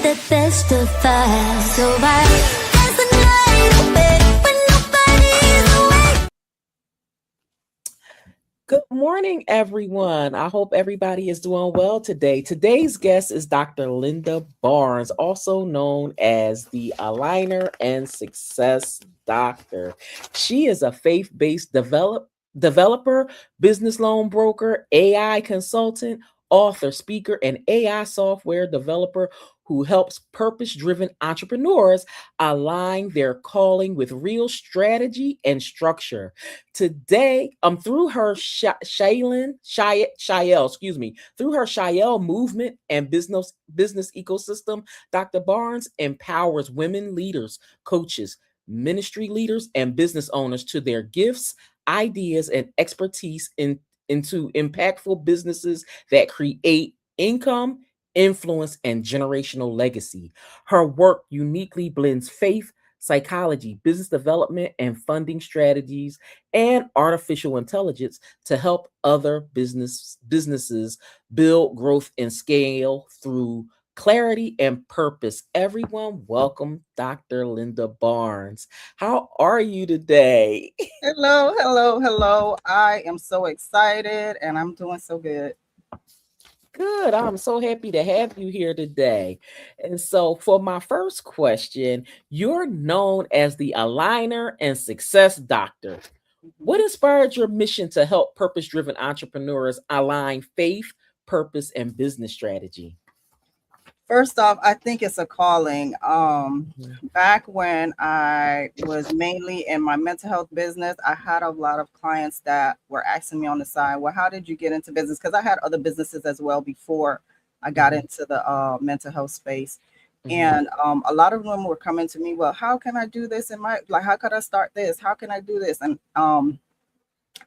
the best of us. So I dance the night away when nobody's awake. Good morning, everyone. I hope everybody is doing well today. Today's guest is Dr. Lynda Barnes, also known as the Aligner and Success Doctor. She is a faith-based developer, business loan broker, AI consultant, author, speaker, and AI software developer who helps purpose-driven entrepreneurs align their calling with real strategy and structure. Today, through her through her Shael movement and business ecosystem, Dr. Barnes empowers women leaders, coaches, ministry leaders, and business owners to their gifts, ideas, and expertise into impactful businesses that create income, influence, and generational legacy. Her work uniquely blends faith, psychology, business development, and funding strategies and artificial intelligence to help other businesses build growth and scale through clarity and purpose. Everyone, welcome Dr. Lynda Barnes. How are you today? Hello, hello, hello. I am so excited and I'm doing so good. Good. I'm so happy to have you here today. And so, for my first question, you're known as the Aligner and Success Doctor. What inspired your mission to help purpose driven entrepreneurs align faith, purpose, and business strategy? First off, I think it's a calling. Mhm. Back when I was mainly in my mental health business, I had a lot of clients that were asking me on the side, well, how did you get into business? Because I had other businesses as well before I got Mhm. into the mental health space. Mhm. And a lot of them were coming to me, well, how can I do this in my, like, how could I start this? How can I do this? And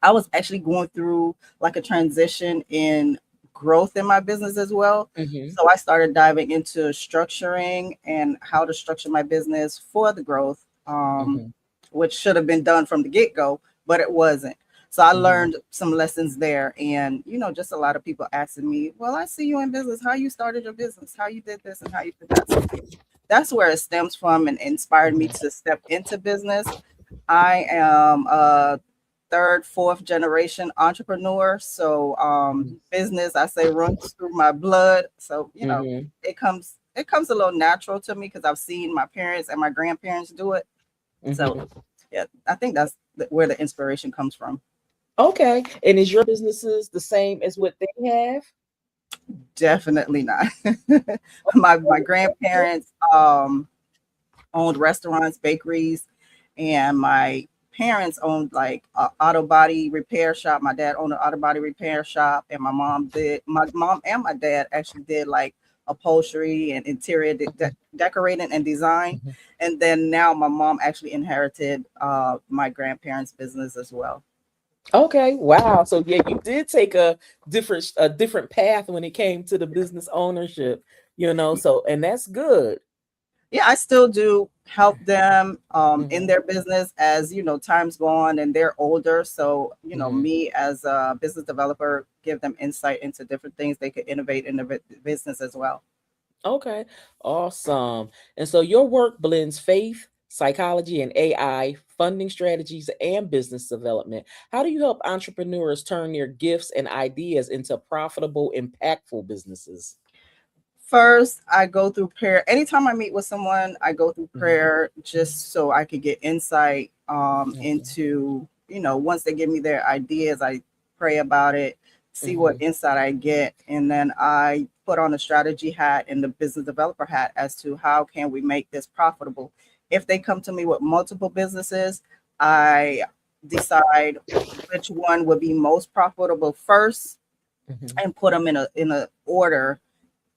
I was actually going through like a transition in growth in my business as well. Mhm. So I started diving into structuring and how to structure my business for the growth, Mhm. which should have been done from the get go, but it wasn't. So I Mhm. learned some lessons there. And, just a lot of people asking me, well, I see you in business, how you started your business, how you did this and how you did that. So that's where it stems from and inspired me Mhm. to step into business. I am a third, fourth generation entrepreneur. So Mhm. business, I say, runs through my blood. So, Mhm. it comes a little natural to me because I've seen my parents and my grandparents do it. So Mhm. yeah, I think that's where the inspiration comes from. Okay. And is your businesses the same as what they have? Definitely not. My Okay. grandparents owned restaurants, bakeries, and my parents owned like a auto body repair shop. My dad owned an auto body repair shop, and my mom and my dad actually did like upholstery and interior decorating and design. Mhm. And then now my mom actually inherited my grandparents' business as well. Okay, wow. So yeah, you did take a different path when it came to the business ownership, so and that's good. Yeah, I still do help them in Mhm. their business as time's go on and they're older. So Mhm. me as a business developer give them insight into different things they could innovate in the business as well. Okay, awesome. And so your work blends faith, psychology, and AI, funding strategies, and business development. How do you help entrepreneurs turn their gifts and ideas into profitable, impactful businesses? First, I go through prayer. Anytime I meet with someone, I go through Mhm. prayer just so I could get insight Okay. into, once they give me their ideas, I pray about it, see what Mhm. insight I get, and then I put on the strategy hat and the business developer hat as to how can we make this profitable. If they come to me with multiple businesses, I decide which one would be most profitable first Mhm. and put them in a order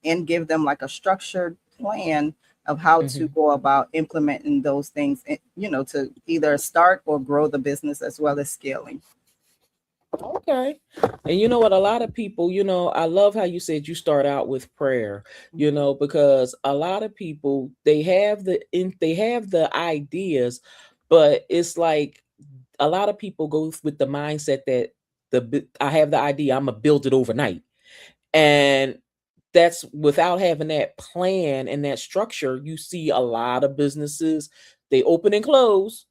and give them like a structured plan of how to Mhm. go about implementing those things, to either start or grow the business as well as scaling. Okay. And you know what? A lot of people, I love how you said you start out with prayer, because a lot of people they have the ideas, but it's like a lot of people go with the mindset that I have the idea, I'm gonna build it overnight. And that's without having that plan and that structure, you see a lot of businesses, they open and close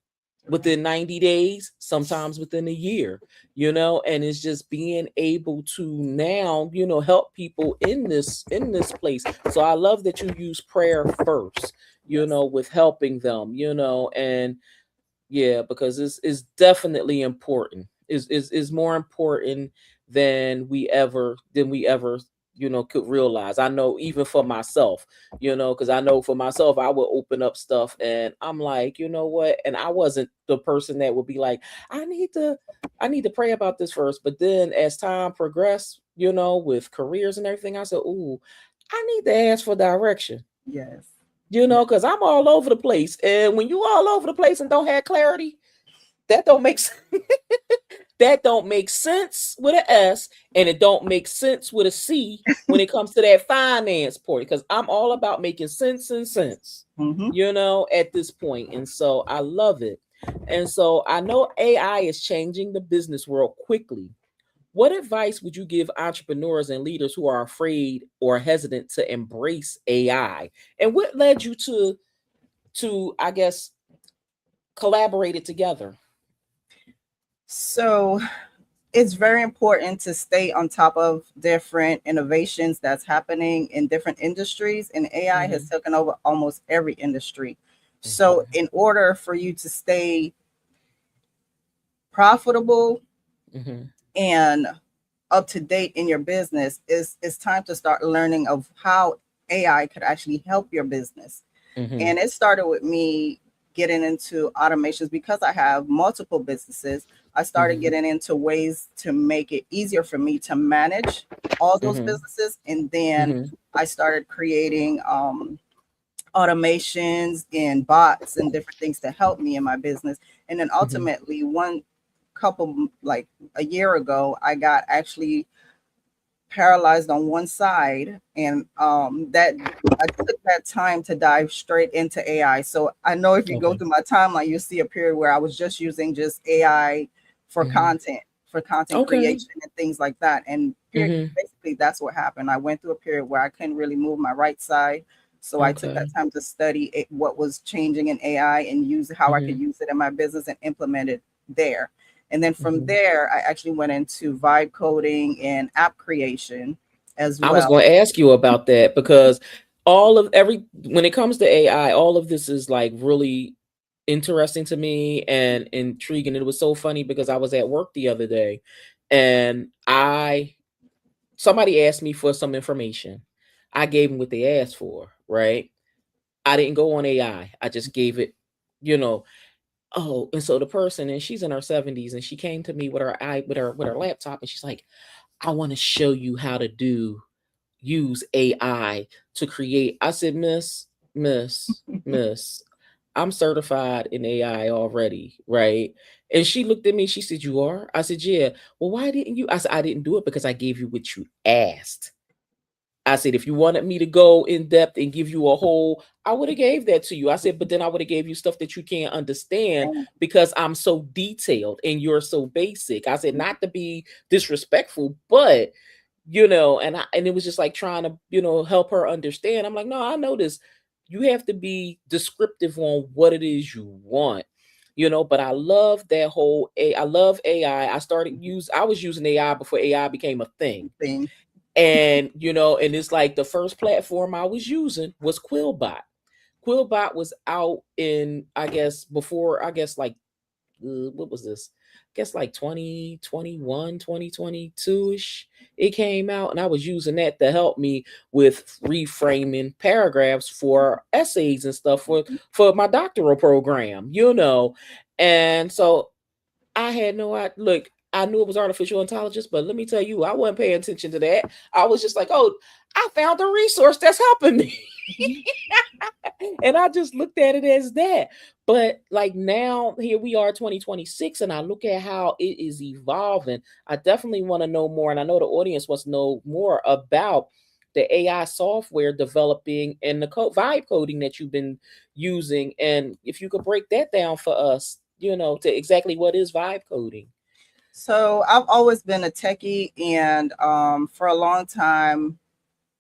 within 90 days, sometimes within a year, and it's just being able to now, help people in this place. So I love that you use prayer first, Yes. with helping them, and yeah, because it's definitely important. Is more important than we ever could realize. I know even for myself, because I know for myself, I would open up stuff and I'm like, you know what? And I wasn't the person that would be like, I need to I need to pray about this first. But then as time progressed, with careers and everything, I said, ooh, I need to ask for direction. Yes. Because I'm all over the place. And when you all over the place and don't have clarity, that don't make sense. That don't make sense with an S, and it don't make sense with a C when it comes to that finance part. Because I'm all about making sense and sense, Mm-hmm. at this point. And so I love it. And so I know AI is changing the business world quickly. What advice would you give entrepreneurs and leaders who are afraid or hesitant to embrace AI? And what led you to I guess collaborate it together? So it's very important to stay on top of different innovations that's happening in different industries, and AI has Hmm. taken over almost every industry. So Okay. in order for you to stay profitable Hmm. and up to date in your business, it's time to start learning of how AI could actually help your business. Hmm. And it started with me getting into automations because I have multiple businesses. I started Hmm. getting into ways to make it easier for me to manage all those Hmm. businesses. And then Hmm. I started creating automations and bots and different things to help me in my business. And then Hmm. ultimately, one couple, like a year ago, I got actually paralyzed on one side, and that I took that time to dive straight into AI. So I know if you go Okay. through my timeline, you'll see a period where I was just using just AI for Hmm. content Okay. creation and things like that. And Hmm. basically that's what happened. I went through a period where I couldn't really move my right side. So I took that Okay. time to study what was changing in AI and use how I could Hmm. use it in my business and implement it there. And then from Hmm. there, I actually went into vibe coding and app creation as I was well. going to ask you about that because when it comes to AI, all of this is like really interesting to me and intriguing. It was so funny because I was at work the other day and somebody asked me for some information. I gave them what they asked for, right? I didn't go on AI. I just gave it, you know. Oh, and so the person, and she's in her 70s, and she came to me with her laptop, and she's like, "I want to show you how to use AI to create." I said, Miss, I'm certified in AI already, right? And she looked at me, she said, "You are?" I said, "Yeah." "Well, why didn't you?" I said, "I didn't do it because I gave you what you asked." I said, "If you wanted me to go in depth and give you a whole, I would have gave that to you." I said, "But then I would have gave you stuff that you can't understand because I'm so detailed and you're so basic." I said, "Not to be disrespectful, but and it was just like trying to, help her understand. I'm like, "No, I know this. You have to be descriptive on what it is you want." But I love that I love AI. I was using AI before AI became a thing. Thing. And and it's like the first platform I was using was Quillbot. Quillbot was out in, I guess, before, I guess, like, what was this? I guess like 2021, 2022ish. It came out, and I was using that to help me with reframing paragraphs for essays and stuff for my doctoral program, And so I had no idea. Look, I knew it was artificial intelligence, but let me tell you, I wasn't paying attention to that. I was just like, "Oh, I found a resource that's helping me." And I just looked at it as that. But like now, here we are, 2026, and I look at how it is evolving. I definitely want to know more, and I know the audience wants to know more about the AI software developing and the vibe coding that you've been using. And if you could break that down for us, to exactly what is vibe coding. So I've always been a techie, and for a long time,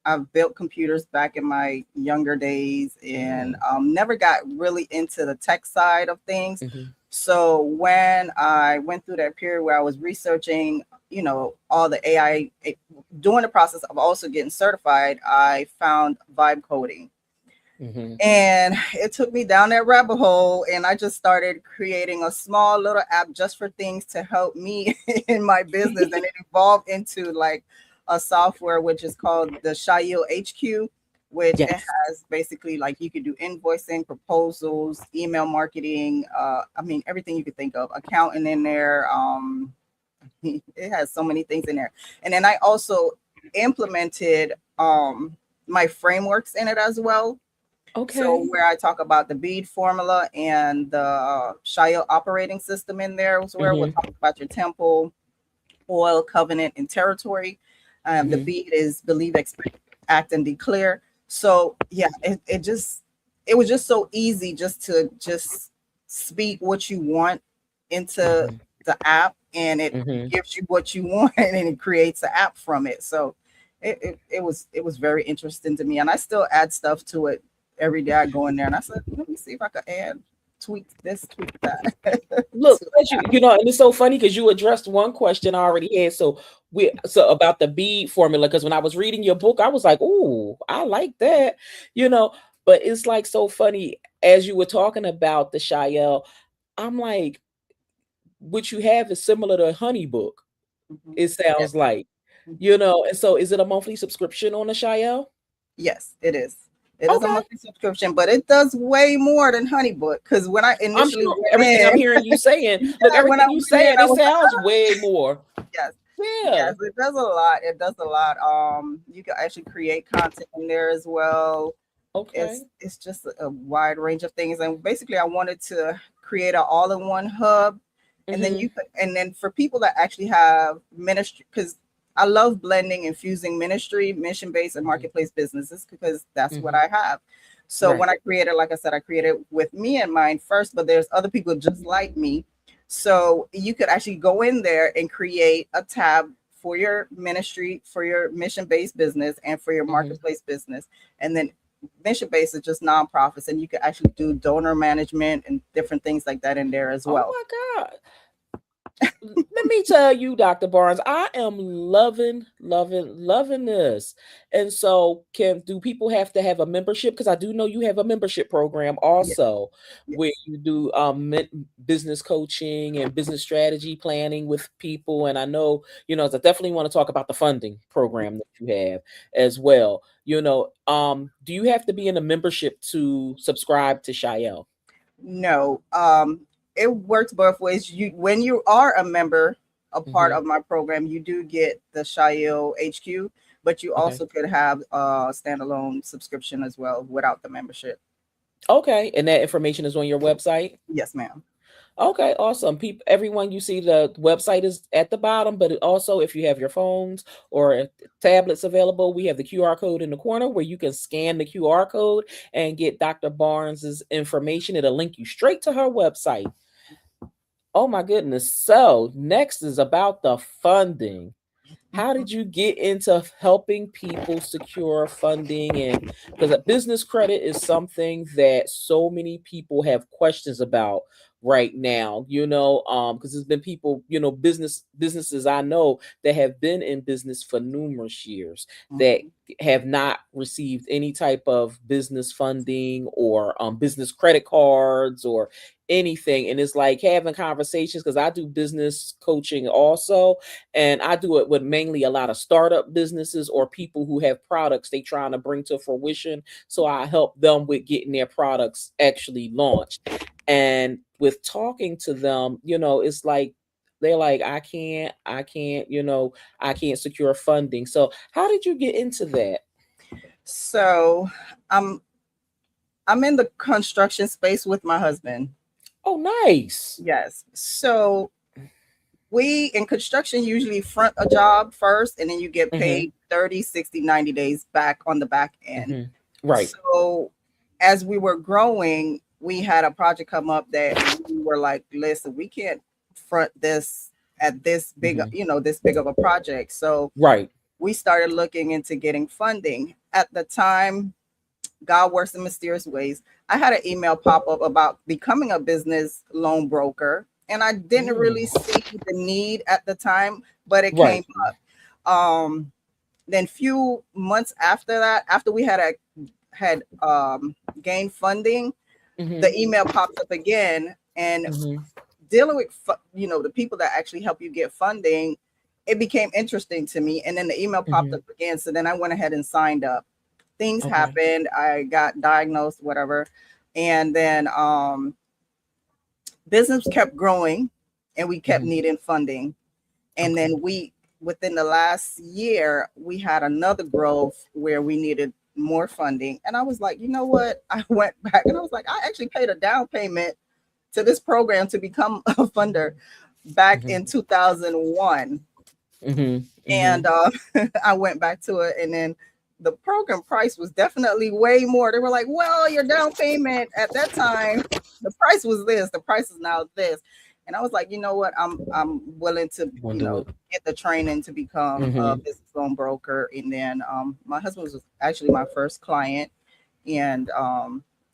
I've built computers back in my younger days, and never got really into the tech side of things. Mhm. So when I went through that period where I was researching, all the AI, during the process of also getting certified, I found vibe coding. Mhm. And it took me down that rabbit hole, and I just started creating a small little app just for things to help me in my business. And it evolved into like a software which is called the Shail HQ, which it Yes. has basically like you could do invoicing, proposals, email marketing, I mean everything you could think of, accounting in there. It has so many things in there. And then I also implemented my frameworks in it as well. So Okay. where I talk about the bead formula and the Shail operating system in there, is where we'll Mhm. talk about your temple, oil, covenant, and territory. The Mhm. bead is believe, expect, act, and declare. So yeah, it was just so easy just to just speak what you want into Mhm. the app, and it Mhm. gives you what you want, and it creates an app from it. So it was very interesting to me, and I still add stuff to it every day. I go in there and I said, let me see if I could add tweak this, tweak that. Look, to as and it's so funny because you addressed one question I already had. So about the bead formula, because when I was reading your book, I was like, "Ooh, I like that," you know. But it's like so funny as you were talking about the Shael. I'm like, what you have is similar to a honey book. Mhm. It Yeah. sounds like, Mhm. and so is it a monthly subscription on the Shael? Yes, it is. It is a Okay. monthly subscription, but it does way more than HoneyBook. Because when I I'm initially sure went everything I'm in, hearing you saying, look, yeah, when I everything you went in, saying, I it was sounds like, way more. yes, Yeah. yes, it does a lot. It does a lot. You can actually create content in there as well. Okay. It's just a wide range of things, and basically, I wanted to create an all-in-one hub, and then Mm-hmm. and then for people that actually have ministry, because I love blending and fusing ministry, mission-based, and Mm-hmm. marketplace businesses because that's what Mm-hmm. I have. So when Right. I created, like I said, I created with me in mind first, but there's other people just like me. So you could actually go in there and create a tab for your ministry, for your mission-based business, and for your Mm-hmm. marketplace business. And then mission based is just nonprofits, and you can actually do donor management and different things like that in there as Oh well. my God. Let me tell you, Dr. Barnes, I am loving, loving, loving this. And so, do people have to have a membership? Because I do know you have a membership program Yeah, also, where yes. you do business coaching and business strategy planning with people. And I know, I definitely want to talk about the funding program that you have as well. Do you have to be in a membership to subscribe to Shael? No, it works both ways. You when you are a member, a part Hmm. of my program, you do get the Shail HQ, but you Okay. also could have a standalone subscription as well without the membership. Okay. And that information is on your website? Yes, ma'am. Okay, awesome. People, everyone, you see the website is at the bottom, but also if you have your phones or tablets available, we have the QR code in the corner where you can scan the QR code and get Dr. Barnes's information. It'll link you straight to her website. Oh my goodness. So next is about the funding. How did you get into helping people secure funding? And because business credit is something that so many people have questions about right now, because there's been people, businesses I know that have been in business for numerous years that Mhm. have not received any type of business funding or business credit cards or anything. And it's like having conversations because I do business coaching also, and I do it with mainly a lot of startup businesses or people who have products they trying to bring to fruition. So I help them with getting their products actually launched. And with talking to them, it's like they're like, I can't secure funding. So how did you get into that? So I'm I'm in the construction space with my husband. Oh, nice. Yes. So we in construction usually front a job first, and then you get Hmm. paid 30, 60, 90 days back on the back end. Hmm. Right. So as we were growing, we had a project come up that we were like, listen, we can't front this at this big, Hmm. this big of a project. So Right. we started looking into getting funding. At the time, God works in mysterious ways. I had an email pop up about becoming a business loan broker, and I didn't really see the need at the time, but it Right. came up. Then few months after that, after we had gained funding, the email popped up again, and dealing with the people that actually help you get funding, it became interesting to me. And then the email popped up again, so then I went ahead and signed up. Things Okay. happened, I got diagnosed, whatever, and then business kept growing, and we kept needing funding. And Okay. then within the last year, we had another growth where we needed more funding. And I was like, you know what? I went back and I was like, I actually paid a down payment to this program to become a funder back in 2001. And I went back to it, and then the program price was definitely way more. They were like, well, your down payment at that time, the price was this, the price is now this. And I was like, you know what, I'm willing to get the training to become a business loan broker. And then my husband was actually my first client, and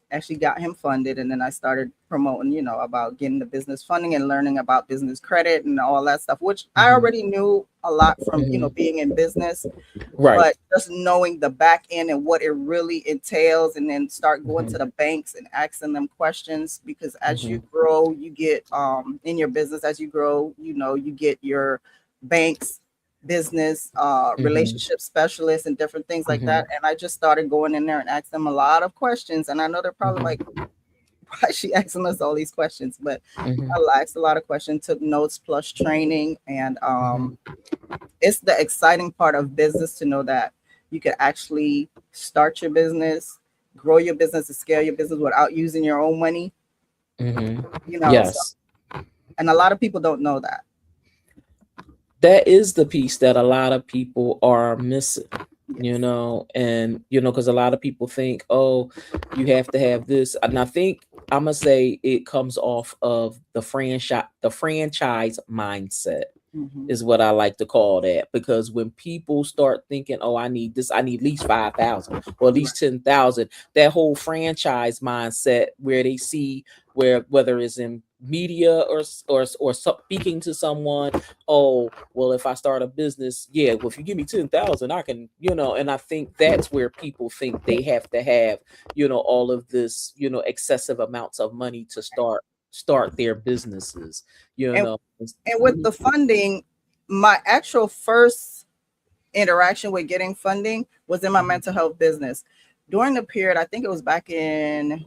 actually got him funded. And then I started promoting, about getting the business funding and learning about business credit and all that stuff, which I already knew a lot from, being in business, Right. but just knowing the back end and what it really entails, and then start going to the banks and asking them questions, because as you grow, you get in your business, as you grow, you get your banks, business relationship specialists, and different things like that. And I just started going in there and ask them a lot of questions. And I know they're probably like, why is she asking us all these questions? But I asked a lot of questions, took notes plus training. And it's the exciting part of business to know that you can actually start your business, grow your business, and scale your business without using your own money. Yes. So, and a lot of people don't know that. That is the piece that a lot of people are missing. And because a lot of people think, oh, you have to have this. And I think I'm gonna say it comes off of the franchise mindset is what I like to call that. Because when people start thinking, oh, I need this, I need at least 5,000 or at least 10,000, that whole franchise mindset where they see whether it's in media or speaking to someone, oh, well, if I start a business, yeah, well, if you give me 10,000, I can, and I think that's where people think they have to have, all of this, excessive amounts of money to start their businesses, And with the funding, my actual first interaction with getting funding was in my mental health business. During the period, I think it was back in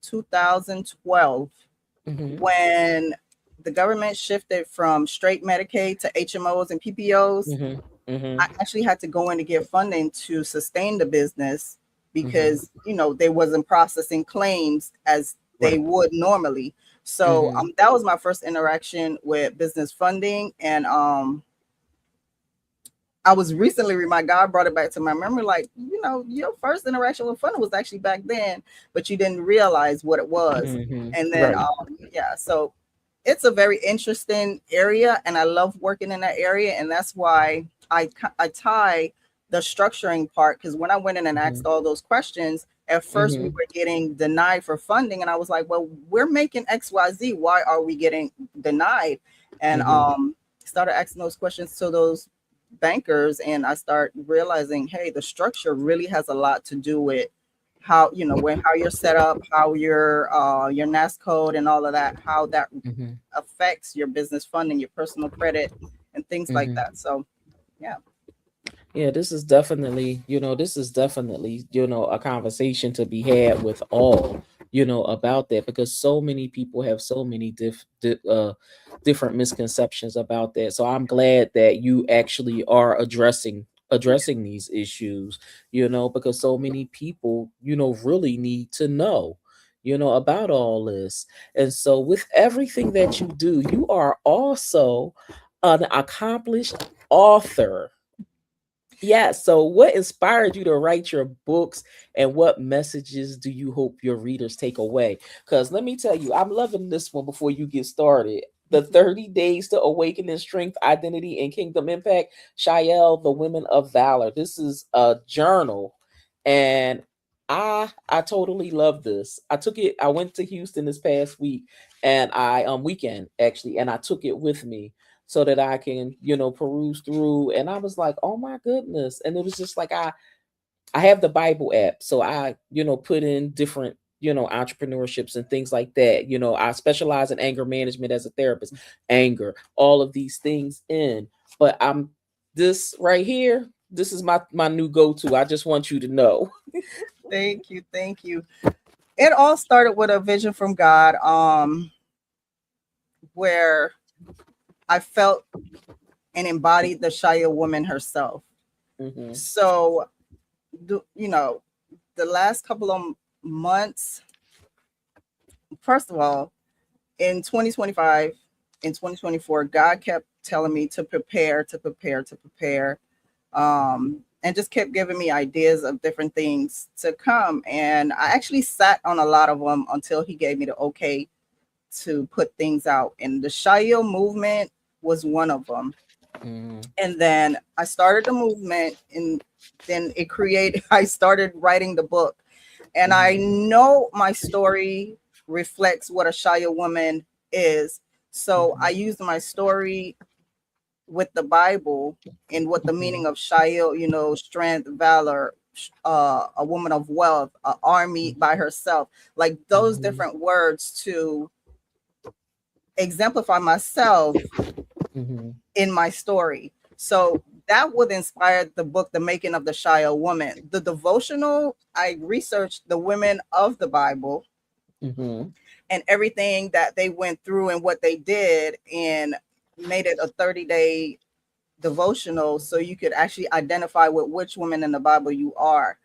2012, when the government shifted from straight Medicaid to HMOs and PPOs. I actually had to go in to get funding to sustain the business, because they wasn't processing claims as they would normally. So that was my first interaction with business funding. And I was recently, my God brought it back to my memory, like, your first interaction with funding was actually back then, but you didn't realize what it was. And then, so it's a very interesting area, and I love working in that area. And that's why I tie the structuring part, because when I went in and asked all those questions, at first we were getting denied for funding. And I was like, well, we're making XYZ. Why are we getting denied? And started asking those questions to those bankers, and I start realizing, hey, the structure really has a lot to do with how how you're set up, how your NAS code and all of that, how that affects your business funding, your personal credit, and things like that. So this is definitely a conversation to be had with all about that, because so many people have so many different misconceptions about that. So I'm glad that you actually are addressing these issues, because so many people really need to know about all this. And so with everything that you do, you are also an accomplished author. Yeah. So, what inspired you to write your books, and what messages do you hope your readers take away? Because let me tell you, I'm loving this one before you get started. the 30 days to awaken in strength, identity, and kingdom impact. Shael, the women of valor. This is a journal, and I totally love this. I took it. I went to Houston this past week, and I weekend actually, and I took it with me so that I can peruse through. And I was like, oh my goodness! And it was just like I have the Bible app, so I, put in different, entrepreneurships and things like that. I specialize in anger management as a therapist, anger, all of these things in. But I'm this right here. This is my new go-to. I just want you to know. Thank you. Thank you. It all started with a vision from God, where I felt and embodied the Shia woman herself. Mhm. So, the last couple of months, first of all, in 2025, in 2024, God kept telling me to prepare, to prepare, to prepare. And just kept giving me ideas of different things to come. And I actually sat on a lot of them until he gave me the okay to put things out. And the Shia movement was one of them. Mhm. And then I started the movement, and then I started writing the book. And I know my story reflects what a Shia woman is. So I used my story with the Bible and what the meaning of Shia, strength, valor, a woman of wealth, an army by herself, like those different words to exemplify myself Mhm. in my story. So that would inspire the book, The Making of the Shia Woman. The devotional, I researched the women of the Bible Mhm. and everything that they went through and what they did, and made it a 30-day devotional so you could actually identify with which woman in the Bible you are,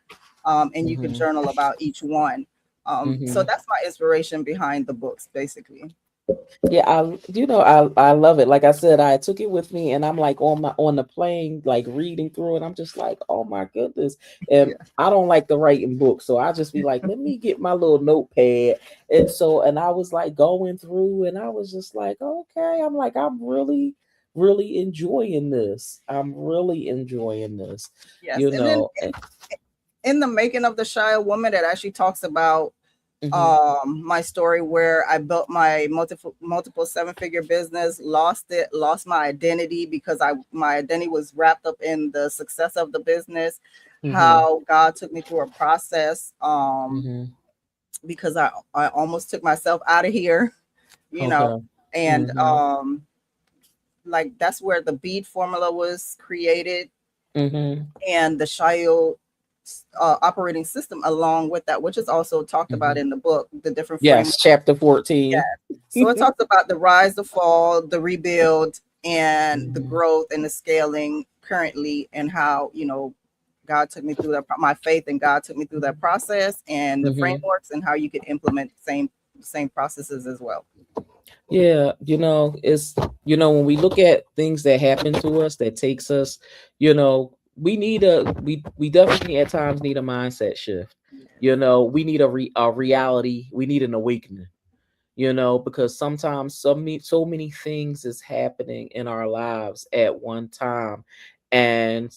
and you could Mhm. journal about each one. So Mhm. that's my inspiration behind the books, basically. Yeah, I love it. Like I said, I took it with me, and I'm like on the plane, like reading through it. I'm just like, oh my goodness. And Yeah. I don't like to write in books, so I just be like, let me get my little notepad. And I was like going through, and I was just like, okay. I'm like, I'm really, really enjoying this. I'm really enjoying this. Yes. You And then know. in the Making of the Shia Woman, it actually talks about Mhm. my story where I built my multiple seven-figure business, lost my identity because my identity was wrapped up in the success of the business, Mhm. how God took me through a process, Mhm. because I almost took myself out of here, you know, Okay. and Mhm. like that's where the bead formula was created, Mhm. and the Shio operating system along with that, which is also talked about Mhm. in the book, the different frameworks. Yes, chapter Yeah. 14. So it talks about the rise, the fall, the rebuild, and the Mhm. growth and the scaling currently, and how, God took me through that, my faith and God took me through that process, and the Mhm. frameworks and how you could implement same processes as well. Yeah, it's when we look at things that happen to us that takes us, we definitely at times need a mindset shift. We need a reality, we need an awakening. Because sometimes so many things is happening in our lives at one time, and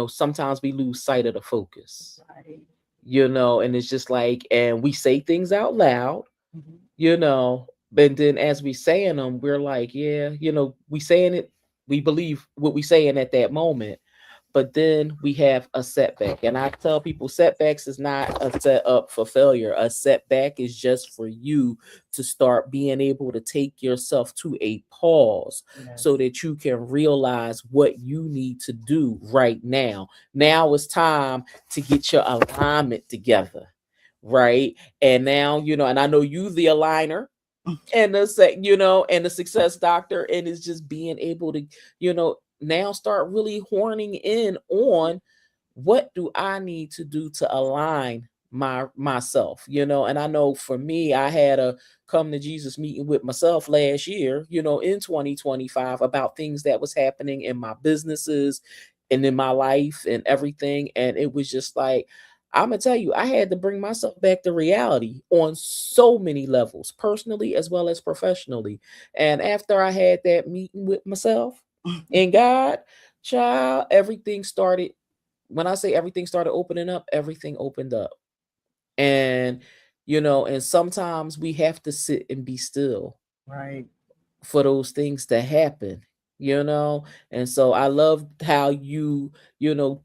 sometimes we lose sight of the focus. Right. And it's just like, and we say things out loud, Mhm. but then as we saying them, we're like, yeah, we saying it, we believe what we saying at that moment, but then we have a setback. And I tell people, setbacks is not a set up for failure. A setback is just for you to start being able to take yourself to a pause so Yes. that you can realize what you need to do right now. Now it's time to get your alignment together, right? And now, and I know you the aligner and the success doctor, and it's just being able to now start really horning in on what do I need to do to align myself. And I know for me, I had a come to Jesus meeting with myself last year, in 2025, about things that was happening in my businesses and in my life and everything. And it was just like, I'm gonna tell you, I had to bring myself back to reality on so many levels, personally as well as professionally. And after I had that meeting with myself and God, child, everything started. When I say everything started opening up, everything opened up. And and sometimes we have to sit and be still Right. for those things to happen. And so I love how you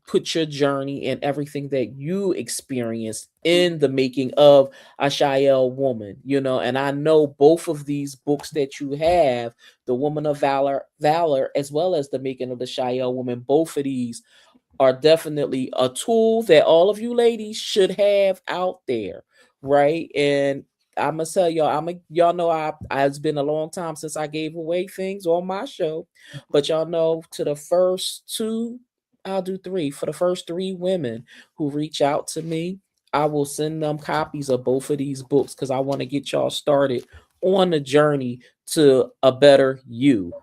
put your journey and everything that you experienced in the making of a Shael woman. And I know both of these books that you have, The Woman of Valor, as well as The Making of the Shael Woman, both of these are definitely a tool that all of you ladies should have out there, right? And I'm gonna tell y'all, y'all know it's been a long time since I gave away things on my show, but y'all know to the first two, I'll do three. For the first three women who reach out to me, I will send them copies of both of these books because I want to get y'all started on the journey to a better you.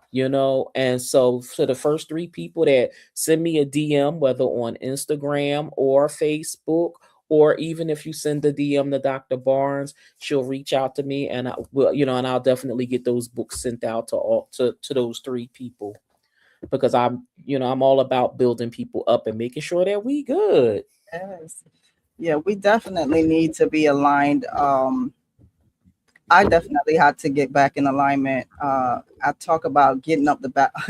And so for the first three people that send me a DM, whether on Instagram or Facebook, or even if you send a DM to Dr. Barnes, she'll reach out to me, and I will, and I'll definitely get those books sent out to all to those three people because I'm all about building people up and making sure that we good. Yes. Yeah, we definitely need to be aligned. I definitely had to get back in alignment. I talk about getting up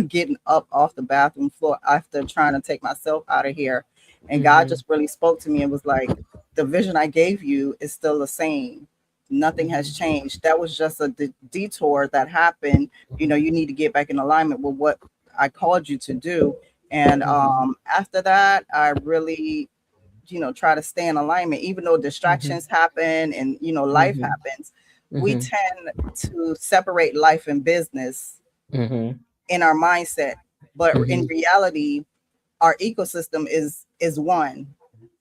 getting up off the bathroom floor after trying to take myself out of here, and God Mhm. just really spoke to me and was like, "The vision I gave you is still the same. Nothing has Mhm. changed. That was just a detour that happened. You need to get back in alignment with what I called you to do." And Mhm. after that, I really try to stay in alignment even though Mhm. distractions happen and life Mhm. happens. We Mhm. tend to separate life and business Mhm. in our mindset, but in Mhm. reality our ecosystem is one.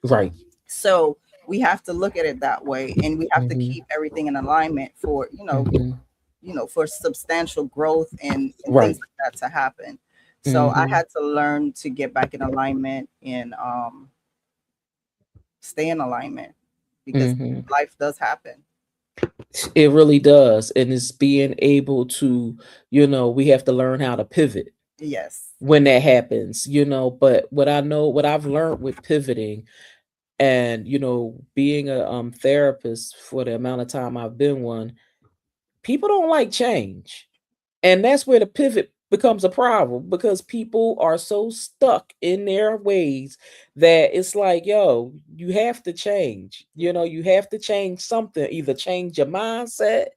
Right. So we have to look at it that way, and we have to Mhm. keep everything in alignment for Mhm. for substantial growth and things Right. like that to happen. So I Mhm. had to learn to get back in alignment and stay in alignment because Mhm. life does happen. It really does. And it's being able to, we have to learn how to pivot Yes. when that happens. But what I've learned with pivoting and, being a therapist for the amount of time I've been one, people don't like change. And that's where the pivot becomes a problem because people are so stuck in their ways that it's like, yo, you have to change. You have to change something, either change your mindset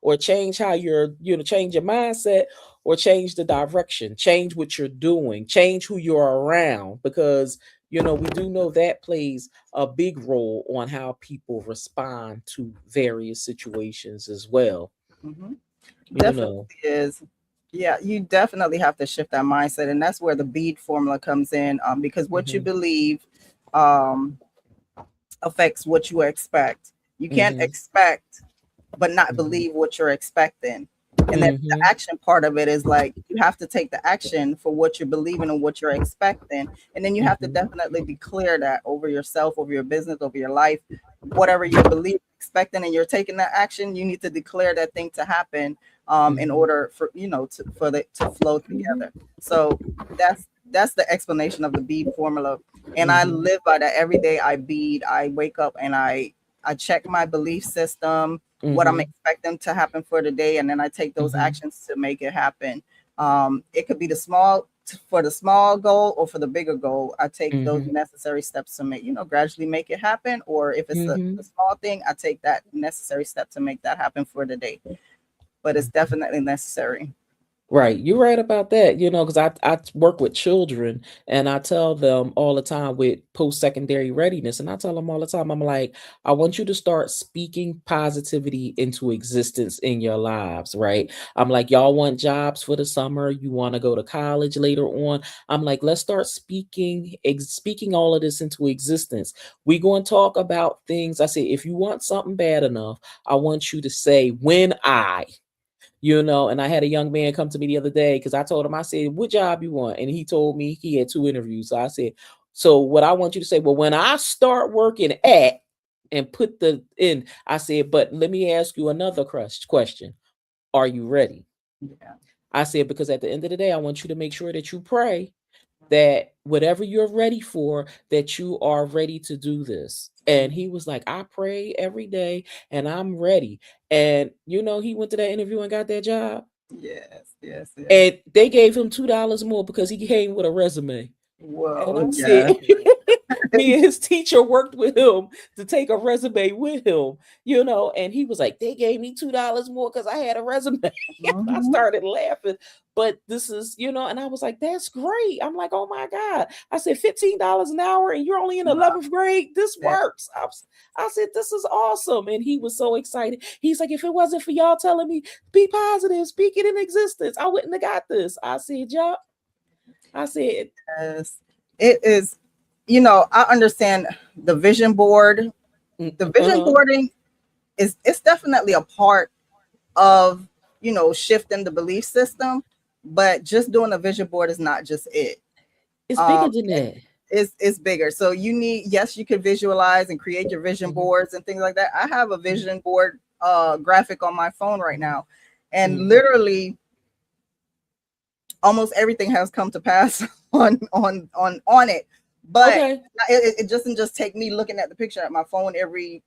or change how change your mindset or change the direction, change what you're doing, change who you're around because we do know that plays a big role on how people respond to various situations as well. Hmm. You Definitely know. is. Yeah, you definitely have to shift that mindset, and that's where the bead formula comes in. Because what you Mhm. believe um, affects what you expect. You can't Mhm. expect but not Mhm. believe what you're expecting. And then the Mhm. action part of it is like you have to take the action for what you're believing and what you're expecting. And then you have to Mhm. definitely declare that over yourself, over your business, over your life, whatever you're believing, expecting, and you're taking that action, you need to declare that thing to happen in Mhm. order for for the to flow Mhm. together. So that's the explanation of the bead formula. And I Mhm. live by that every day. I bead, I wake up and I check my belief system, what I'm Mhm. expecting to happen for the day, and then I take those Mhm. actions to make it happen. It could be for the small goal or for the bigger goal. I take those Mhm. necessary steps to gradually make it happen. Or if it's a Mhm. small thing, I take that necessary step to make that happen for the day. But it's definitely necessary. Right, you're right about that, because I work with children and I tell them all the time with post-secondary readiness, and I tell them all the time, I'm like, I want you to start speaking positivity into existence in your lives, right? I'm like, y'all want jobs for the summer, you want to go to college later on. I'm like, let's start speaking all of this into existence. We going to talk about things. I say, if you want something bad enough, I want you to say, and I had a young man come to me the other day because I told him, I said, what job you want? And he told me he had two interviews. So I said, So what I want you to say, well, when I start working at and put the in, I said, but let me ask you another question. Are you ready? Yeah. I said, because at the end of the day, I want you to make sure that you pray that whatever you're ready for, that you are ready to do this. And he was like, I pray every day and I'm ready. And he went to that interview and got that job. Yes, yes, yes. And they gave him $2 more because he came with a resume. And Whoa, I yeah. said, me and his teacher worked with him to take a resume with him, and he was like, they gave me $2 more because I had a resume. I started laughing. But this is, and I was like, that's great. I'm like, oh my God. I said, $15 an hour and you're only in 11th grade. This works. I said, this is awesome. And he was so excited. He's like, if it wasn't for y'all telling me, be positive, speak it in existence, I wouldn't have got this. I said, yeah. I said, yes. It is, I understand the vision board. The vision boarding it's definitely a part of, shifting the belief system, but just doing a vision board is not just it. It's bigger than that. It's bigger. So yes, you can visualize and create your vision boards and things like that. I have a vision board graphic on my phone right now, and literally almost everything has come to pass on it. But it doesn't just take me looking at the picture at my phone every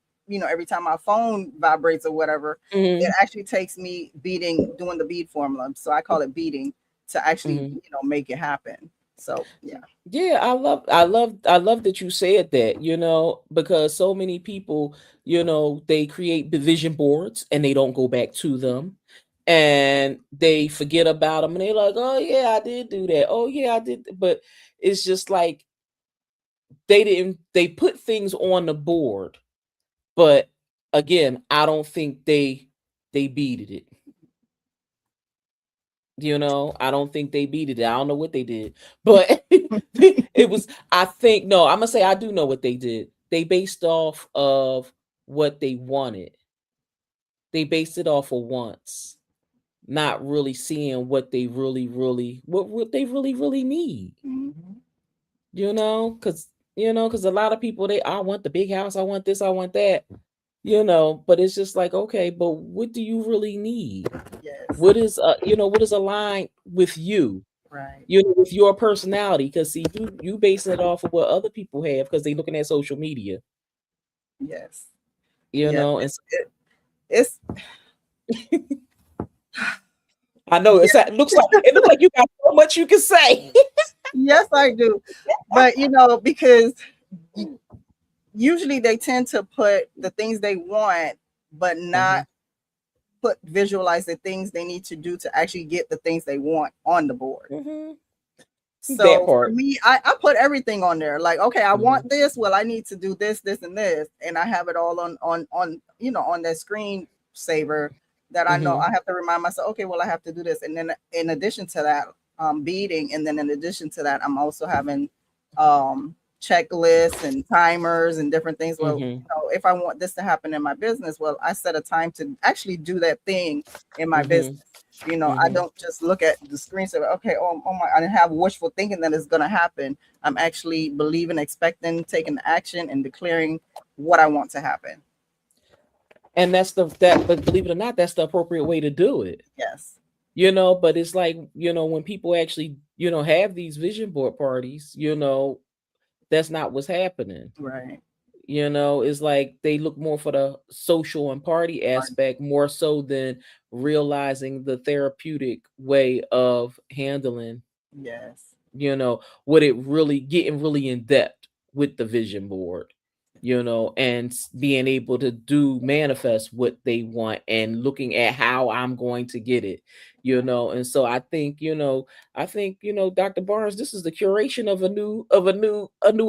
time my phone vibrates or whatever. It actually takes me doing the bead formula. So I call it beading to actually, make it happen. So yeah, I love that you said that, because so many people, they create vision boards and they don't go back to them. And they forget about them and they're like, oh yeah, I did do that. Oh yeah, I did. But it's just like they put things on the board, but again, I don't think they beated it. I don't think they beated it. I don't know what they did, but it was, I'm gonna say I do know what they did. They based off of what they wanted. They based it off of wants, not really seeing what they really need. Because a lot of people, I want the big house, I want this, I want that, but it's just like, okay, but what do you really need? yes. What is what is aligned with you, Right. with your personality? Because see, you base it off of what other people have because they looking at social media. Yes. And it's I know it looks like you got so much you can say. Yes, I do. But because usually they tend to put the things they want, but not visualize the things they need to do to actually get the things they want on the board. So for me, I put everything on there. Like, okay, I want this. Well, I need to do this, this, and this, and I have it all on on that screen saver that I know I have to remind myself. Okay, well, I have to do this, and then in addition to that, beading, and then in addition to that, I'm also having checklists and timers and different things. Well, if I want this to happen in my business, well, I set a time to actually do that thing in my business. I don't just look at the screen and say, okay, oh my, I have wishful thinking that it's going to happen. I'm actually believing, expecting, taking action, and declaring what I want to happen. And but believe it or not, that's the appropriate way to do it. Yes. But it's like, when people actually, have these vision board parties, that's not what's happening. Right. It's like they look more for the social and party aspect more so than realizing the therapeutic way of handling. Yes. What it really getting really in depth with the vision board, and being able to manifest what they want and looking at how I'm going to get it, and so I think, Dr. Barnes, this is the curation of a new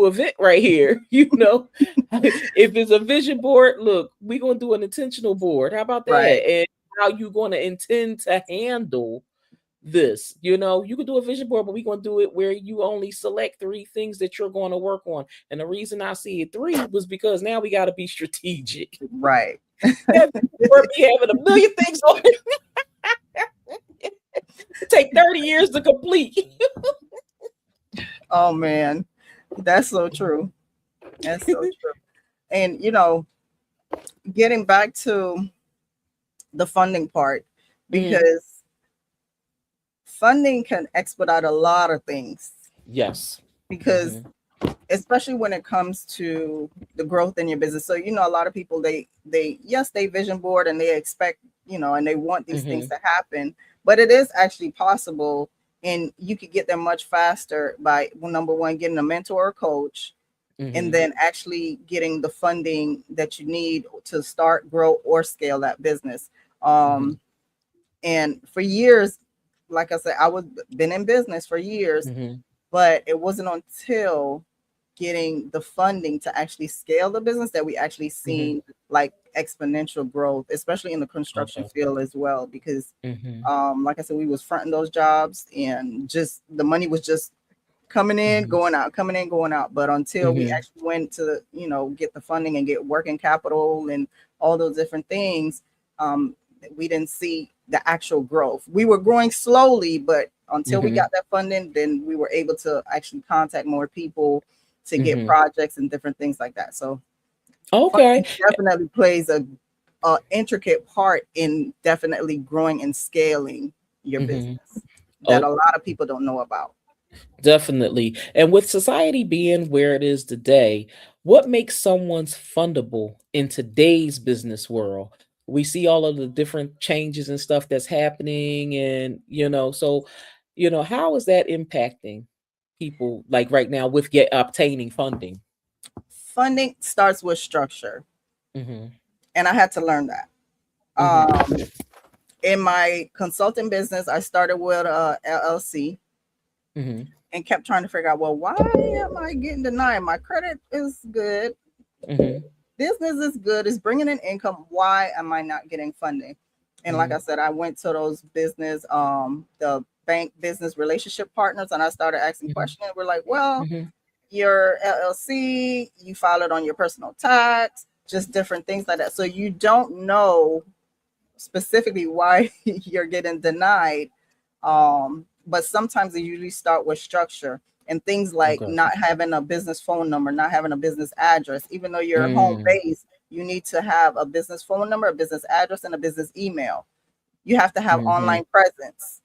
event right here. If it's a vision board, look, we're gonna do an intentional board. How about that? Right. And how you gonna intend to handle this? You can do a vision board, but we're going to do it where you only select 3 things that you're going to work on. And the reason I see it 3 was because now we got to be strategic. Right. Or be having a million things on it. Take 30 years to complete. Oh man. That's so true. That's so true. And getting back to the funding part, Mhm. because funding can expedite a lot of things. Yes. Because Mhm. especially when it comes to the growth in your business. So a lot of people, they yes, they vision board and they expect, and they want these things Mhm. to happen, but it is actually possible, and you could get there much faster by, well, number one, getting a mentor or coach, and Mhm. then actually getting the funding that you need to start, grow, or scale that business. Mhm. And for years, like I said, I was been in business for years, Mhm. but it wasn't until getting the funding to actually scale the business that we actually Mhm. seen like exponential growth, especially in the construction Okay. field as well. Because Mhm. like I said, we was fronting those jobs, and just the money was just coming in, Mhm. going out, coming in, going out. But until we Mhm. actually went to, get the funding and get working capital and all those different things, um, we didn't see the actual growth. We were growing slowly, but until we Mhm. got that funding, then we were able to actually contact more people to get Mhm. projects and different things like that. So Okay. funding definitely plays a intricate part in definitely growing and scaling your Mhm. business that a Oh, lot of people don't know about. definitely. And with society being where it is today, what makes someone's fundable in today's business world? We see all of the different changes and stuff that's happening, and so how is that impacting people like right now with get obtaining funding? Funding starts with structure, Mhm. and I had to learn that. Mhm. In my consulting business, I started with a LLC Mhm. and kept trying to figure out, well, why am I getting denied? My credit is good, Mhm. business is good, it's bringing in income. Why am I not getting funding? And like I Mhm. said, I went to those business, the bank business relationship partners, and I started asking Mhm. questions. We're like, well, Mhm. your LLC, you file it on your personal tax, just different things like that. So you don't know specifically why you're getting denied. But sometimes they usually start with structure and things like Okay. not having a business phone number, not having a business address. Even though you're home Mm. based, you need to have a business phone number, a business address, and a business email. You have to have Mhm. online presence.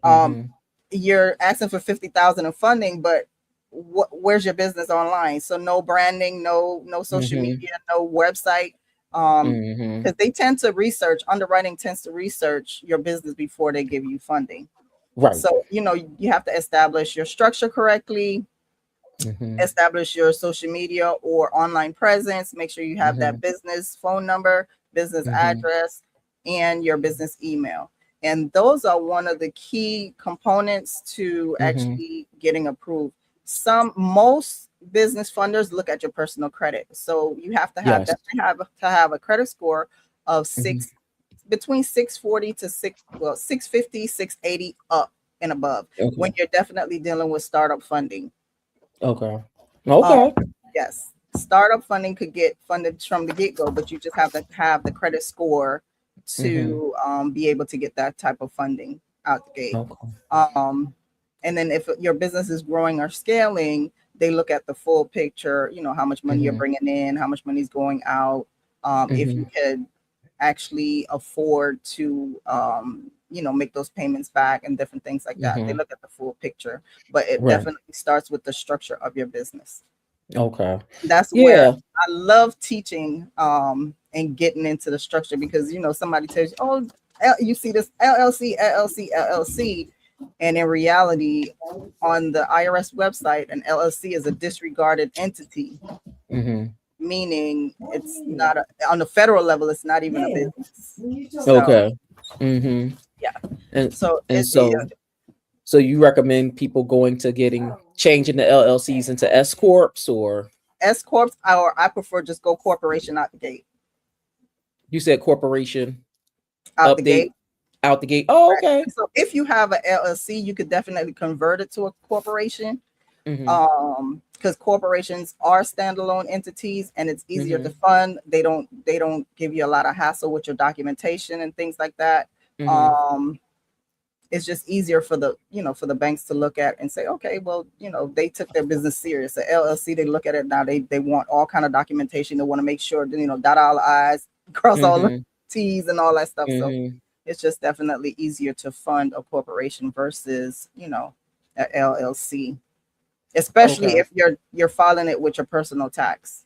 Um, Mhm. you're asking for 50,000 in funding, but where's your business online? So no branding, no social Mhm. media, no website. Because Mhm. they tend to research, underwriting tends to research your business before they give you funding. Right. So you have to establish your structure correctly, Mhm. establish your social media or online presence, make sure you have that Mhm. business phone number, business Mhm. address, and your business email. And those are one of the key components to Mhm. actually getting approved. Most business funders look at your personal credit. So you have to have Yes. definitely have a credit score of Mhm. between 640 to 650, 680 up and above, when Okay. you're definitely dealing with startup funding. Okay. Um, Okay. yes, startup funding could get funded from the get go, but you just have to have the credit score Mhm. to be able to get that type of funding out the gate. Okay. Um, and then if your business is growing or scaling, they look at the full picture, how much money you're Mhm. bringing in, how much money is going out, if you Mhm. could actually afford to, make those payments back and different things like that. They Mhm. look at the full picture, but it Right. definitely starts with the structure of your business. Okay. That's where Yeah. I love teaching, and getting into the structure, because somebody tells you, oh, you see this LLC, LLC, LLC, and in reality, on the IRS website, an LLC is a disregarded entity, Mhm. meaning it's not on the federal level, it's not even a business. So Okay. Mhm. yeah, And so and so you recommend people going to changing the LLCs into S corps, or S corps, or I prefer just go corporation out the gate, you said corporation out the update gate. out the gate? Oh, Right. okay. So if you have an LLC, you could definitely convert it to a corporation, Mhm. because corporations are standalone entities and it's easier to Mhm. fund. They don't give you a lot of hassle with your documentation and things like that. Mhm. Um, it's just easier for the, for the banks to look at and say, okay, well, they took their business serious. The LLC, they look at it now, they want all kind of documentation. They want to make sure that, dot all the I's, cross all the Mm-hmm. T's and all that stuff. So Mm-hmm. it's just definitely easier to fund a corporation versus, a LLC, especially Okay. if you're filing it with your personal tax.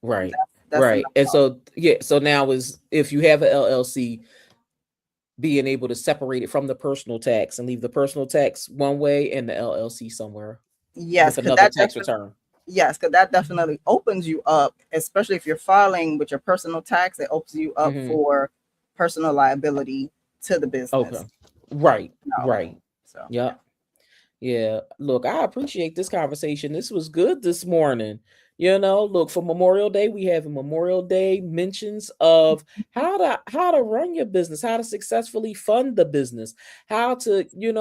Right. That's Right. enough. And so yeah, so now is if you have an LLC, being able to separate it from the personal tax and leave the personal tax one way and the LLC somewhere Yes, with because another tax return. that definitely opens you up, especially if you're filing with your personal tax. It opens you up Mm-hmm. for personal liability to the Okay. business. Right. No, Right. so yeah. Yep. Yeah. Look, I appreciate this conversation. This was good this morning. Look, for Memorial Day, we have a Memorial Day mentions of how to run your business, how to successfully fund the business, how to, we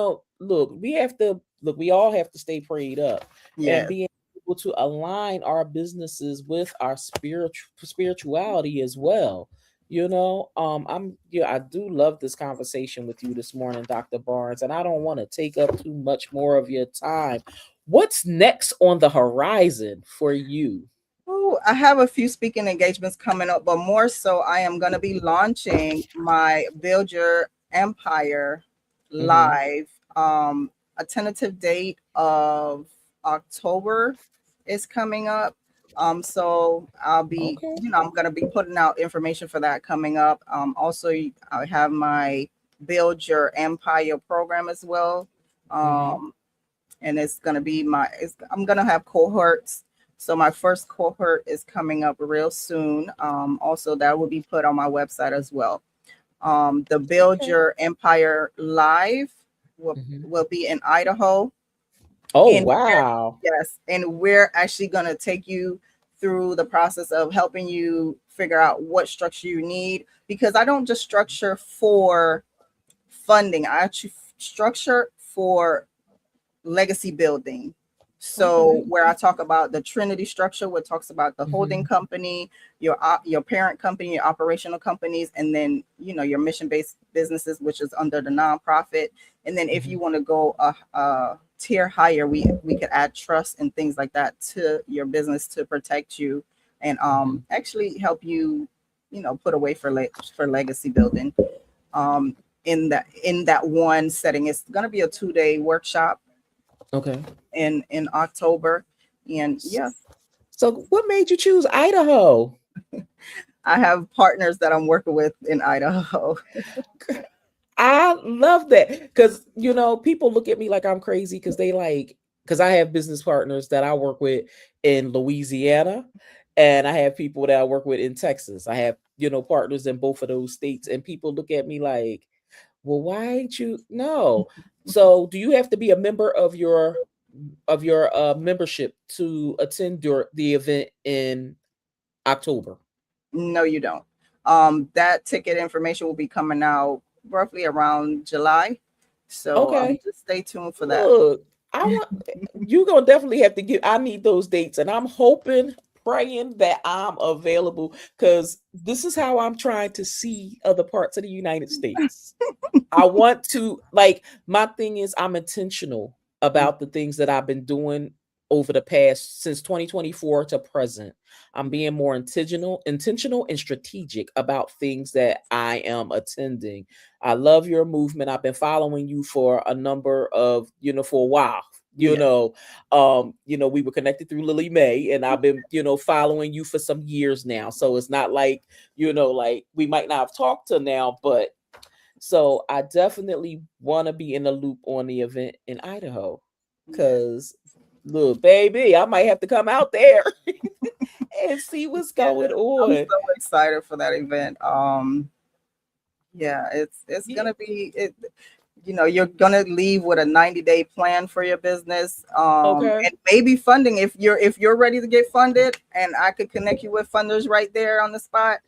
all have to stay prayed up and Yes. being able to align our businesses with our spirituality as well. I do love this conversation with you this morning, Dr. Barnes, and I don't want to take up too much more of your time. What's next on the horizon for you? Oh, I have a few speaking engagements coming up, but more so, I am going to be launching my Build Your Empire Mm-hmm. live. A tentative date of October is coming up. So I'll be, Okay. I'm going to be putting out information for that coming up. Also, I have my Build Your Empire program as well. Mm-hmm. And it's going to be I'm going to have cohorts. So my first cohort is coming up real soon. Also, that will be put on my website as well. The Build Okay. Your Empire Live will, Mm-hmm. will be in Idaho. Oh, And wow. yes, and we're actually going to take you through the process of helping you figure out what structure you need, because I don't just structure for funding. I actually structure for legacy building. Okay. So where I talk about the Trinity structure, where it talks about the holding Mm-hmm. company, your parent company, your operational companies, and then your mission based businesses, which is under the nonprofit. And then if Mm-hmm. you want to go a tier higher, we could add trust and things like that to your business to protect you and Mm-hmm. actually help you put away for legacy building. Um, in that one setting, it's going to be a 2-day workshop Okay. in October. And yeah, So what made you choose Idaho? I have partners that I'm working with in Idaho. I love that because people look at me like I'm crazy because I have business partners that I work with in Louisiana, and I have people that I work with in Texas. I have partners in both of those states, and people look at me like, well, why ain't you? No. So do you have to be a member of your membership to attend the event in October? No, you don't. That ticket information will be coming out roughly around July. So Okay. just stay tuned for that. Look, I want you gonna definitely have to I need those dates, and I'm hoping, praying that I'm available because this is how I'm trying to see other parts of the United States. I want to my thing is I'm intentional about the things that I've been doing over the past since 2024 to present. I'm being more intentional and strategic about things that I am attending. I love your movement. I've been following you for a number of, for a while. Yeah. We were connected through Lily May, and I've been, following you for some years now. So it's not like, like we might not have talked to now, but so I definitely want to be in the loop on the event in Idaho. Yeah. Cause look, baby, I might have to come out there and see what's Yeah. going I'm on. so excited for that event. Yeah, it's Yeah. gonna be it. You're gonna leave with a 90-day plan for your business, Okay. and maybe funding if you're ready to get funded, and I could connect you with funders right there on the spot.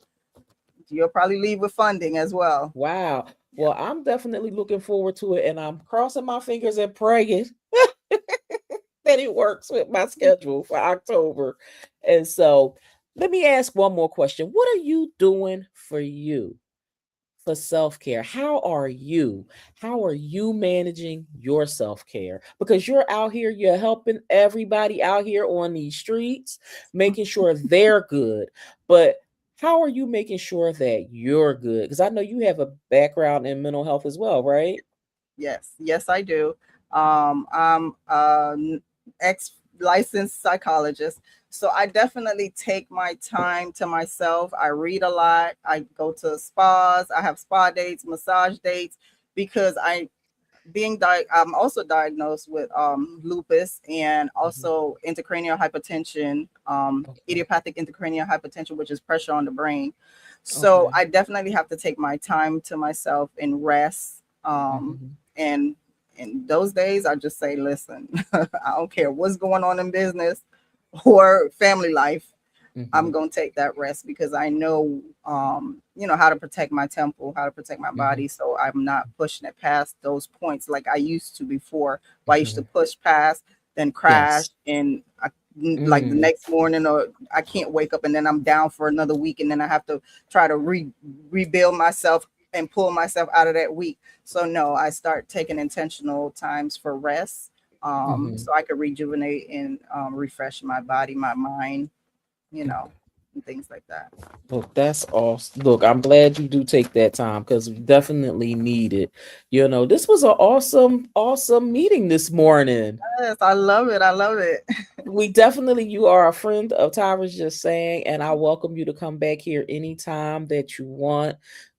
You'll probably leave with funding as well. Wow. Well, I'm definitely looking forward to it, and I'm crossing my fingers and praying that it works with my schedule for October. And so let me ask one more question. What are you doing for you? for self-care. How are you managing your self-care? Because you're out here, you're helping everybody out here on these streets, making sure they're good. But how are you making sure that you're good? Because I know you have a background in mental health as well, right? Yes, I do. I'm an ex licensed psychologist, so I definitely take my time to myself. I read a lot. I go to spas. I have spa dates, massage dates, because I'm also diagnosed with lupus and Mhm. also intracranial hypertension, Okay. idiopathic intracranial hypertension, which is pressure on the brain. So Okay. I definitely have to take my time to myself and rest. Mhm. And in those days, I just say, listen, I don't care what's going on in business or family life. I'm Mhm. going to take that rest because I know, how to protect my temple, how to protect my Mhm. body. So I'm not pushing it past those points like I used to before. Where I used to Mhm. push past, then crash, Yes. and like the Mm. next morning, or I can't wake up, and then I'm down for another week, and then I have to try to rebuild myself and pull myself out of that week. So no, I start taking intentional times for rest, Mhm. so I could rejuvenate and refresh my body, my mind, and things like that. Look, that's awesome. Look, I'm glad you do take that time because we definitely need it. This was an awesome, awesome meeting this morning. Yes, I love it. I love it. We definitely, you are a friend of Tyra's just saying, and I welcome you to come back here anytime that you want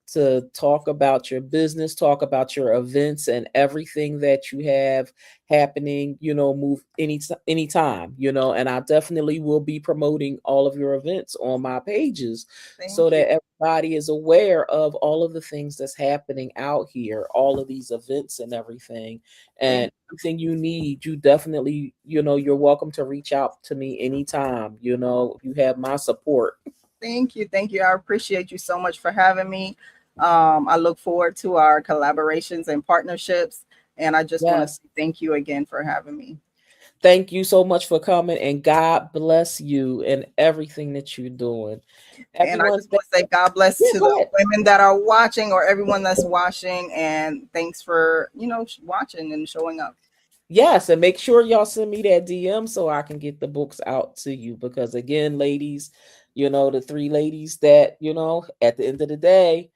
to talk about your business, talk about your events and everything that you have happening, move anytime, and I definitely will be promoting all of your events on my pages so Thank you. that everybody is aware of all of the things that's happening out here, all of these events and everything. Thank And anything you need, you definitely, you're welcome to reach out to me anytime. You have my support. Thank you. Thank you. I appreciate you so much for having me. I look forward to our collaborations and partnerships. And I just want to Yes. say thank you again for having me. Thank you so much for coming, and God bless you and everything that you're doing. And I Everyone, just want to say God bless yeah, to go the ahead. women that are watching, or everyone that's watching. And thanks for, watching and showing up. Yes, and make sure y'all send me that DM so I can get the books out to you. Because again, ladies, the three ladies that, at the end of the day,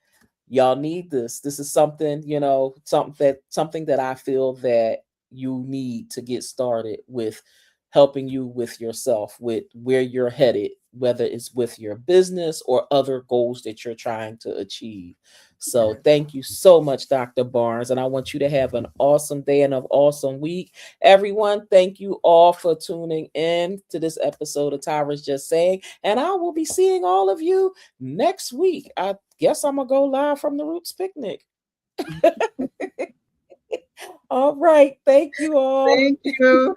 y'all need this. This is something, something that I feel that you need to get started with, helping you with yourself, with where you're headed, whether it's with your business or other goals that you're trying to achieve. So thank you so much, Dr. Barnes. And I want you to have an awesome day and an awesome week. Everyone, thank you all for tuning in to this episode of Tyra's Just Saying. And I will be seeing all of you next week. I guess I'm gonna go live from the Roots Picnic. All right. Thank you all. Thank you.